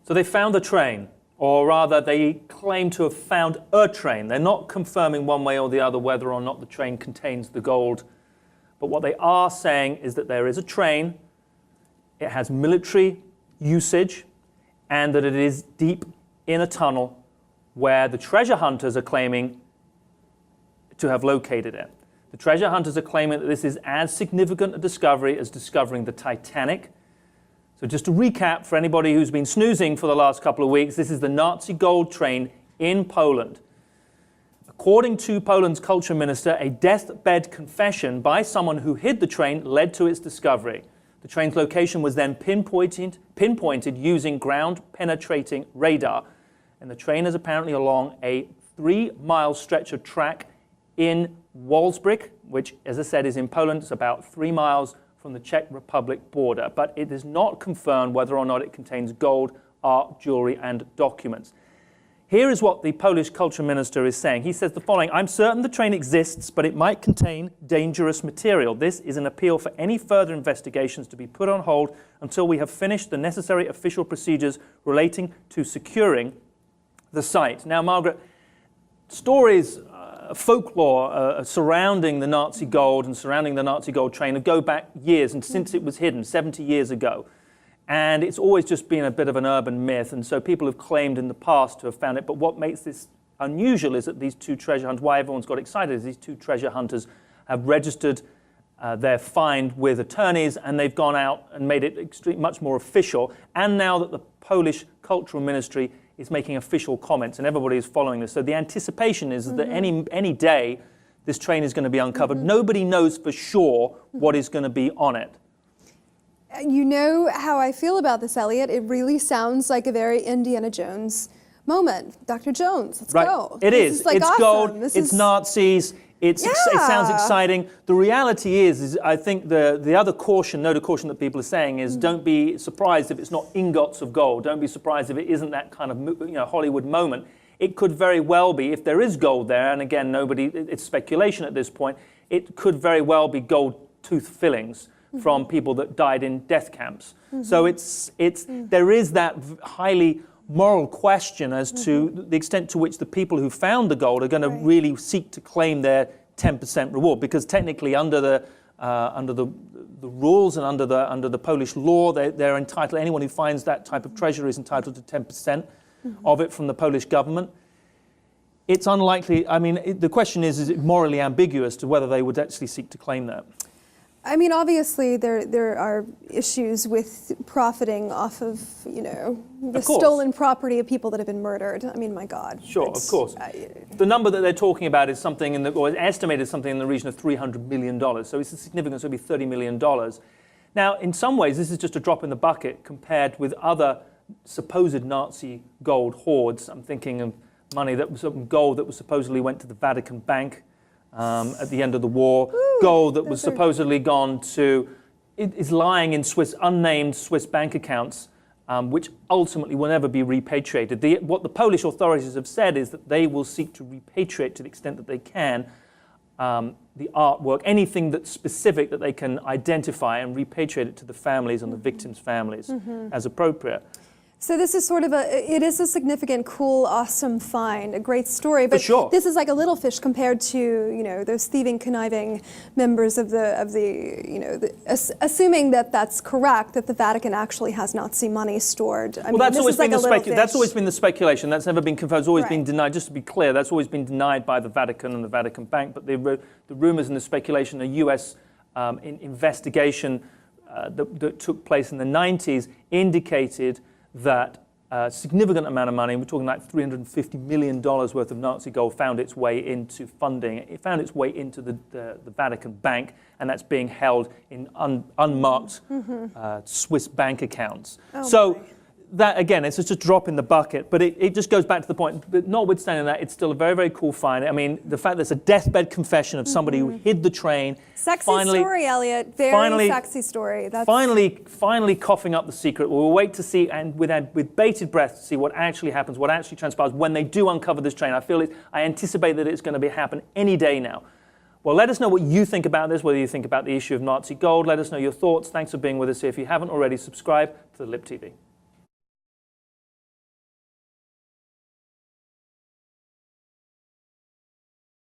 So they found a train, or rather they claim to have found a train. They're not confirming one way or the other whether or not the train contains the gold. But what they are saying is that there is a train, it has military usage, and that it is deep in a tunnel where the treasure hunters are claiming to have located it. The treasure hunters are claiming that this is as significant a discovery as discovering the Titanic. So just to recap for anybody who's been snoozing for the last couple of weeks, this is the Nazi gold train in Poland. According to Poland's culture minister, a deathbed confession by someone who hid the train led to its discovery. The train's location was then pinpointed using ground-penetrating radar, and the train is apparently along a 3-mile stretch of track in Wolfsburg, which, as I said, is in Poland. It's about 3 miles from the Czech Republic border, but it is not confirmed whether or not it contains gold, art, jewelry, and documents. Here is what the Polish culture minister is saying. He says the following: "I'm certain the train exists, but it might contain dangerous material. This is an appeal for any further investigations to be put on hold until we have finished the necessary official procedures relating to securing the site." Now, Margaret, stories, folklore surrounding the Nazi gold and surrounding the Nazi gold train go back years, and since it was hidden 70 years ago. And it's always just been a bit of an urban myth, and so people have claimed in the past to have found it. But what makes this unusual is that these two treasure hunters, why everyone's got excited, is these two treasure hunters have registered their find with attorneys, and they've gone out and made it much more official. And now that the Polish Cultural Ministry is making official comments, and everybody is following this. So the anticipation is that any day this train is going to be uncovered. Nobody knows for sure what is going to be on it. You know how I feel about this, Elliot. It really sounds like a very Indiana Jones moment. Dr. Jones, let's go. It this is. Like it's awesome. gold. It's Nazis. It sounds exciting. The reality is I think the other note of caution that people are saying is don't be surprised if it's not ingots of gold. Don't be surprised if it isn't that kind of Hollywood moment. It could very well be, if there is gold there, and again, it's speculation at this point, it could very well be gold tooth fillings from people that died in death camps. So there is that highly moral question as to the extent to which the people who found the gold are going to really seek to claim their 10% reward, because technically under the rules and under the Polish law, they're entitled. Anyone who finds that type of treasure is entitled to 10% of it from the Polish government. It's unlikely. I mean, the question is it morally ambiguous to whether they would actually seek to claim that? I mean, obviously, there are issues with profiting off of, the stolen property of people that have been murdered. I mean, my God. Sure, of course. The number that they're talking about is something, or estimated something in the region of $300 million. So it's significant, so it'll be $30 million. Now, in some ways, this is just a drop in the bucket compared with other supposed Nazi gold hoards. I'm thinking of money that was gold that was supposedly went to the Vatican Bank at the end of the war. Gold that was supposedly gone to, is lying in unnamed Swiss bank accounts, which ultimately will never be repatriated. What the Polish authorities have said is that they will seek to repatriate to the extent that they can the artwork, anything that's specific that they can identify, and repatriate it to the families and the victims' families as appropriate. So this is sort of it is a significant, cool, awesome find, a great story. But this is like a little fish compared to, those thieving, conniving members of assuming that that's correct, that the Vatican actually has Nazi money stored. I mean, that's always been that's always been the speculation. That's never been confirmed. It's always been denied. Just to be clear, that's always been denied by the Vatican and the Vatican Bank. But the rumors and the speculation, a U.S. investigation that took place in the 90s indicated that a significant amount of money, we're talking like $350 million worth of Nazi gold, found its way into funding. It found its way into the Vatican Bank, and that's being held in unmarked Swiss bank accounts. That, again, it's just a drop in the bucket, but it just goes back to the point. But notwithstanding that, it's still a very, very cool find. I mean, the fact that it's a deathbed confession of somebody who hid the train. Sexy story, Elliot. Very sexy story. Finally coughing up the secret. We'll wait to see, and with bated breath, to see what actually happens, what actually transpires when they do uncover this train. I anticipate that it's going to happen any day now. Well, let us know what you think about this, whether you think about the issue of Nazi gold. Let us know your thoughts. Thanks for being with us here. If you haven't already, subscribe to the Lip TV.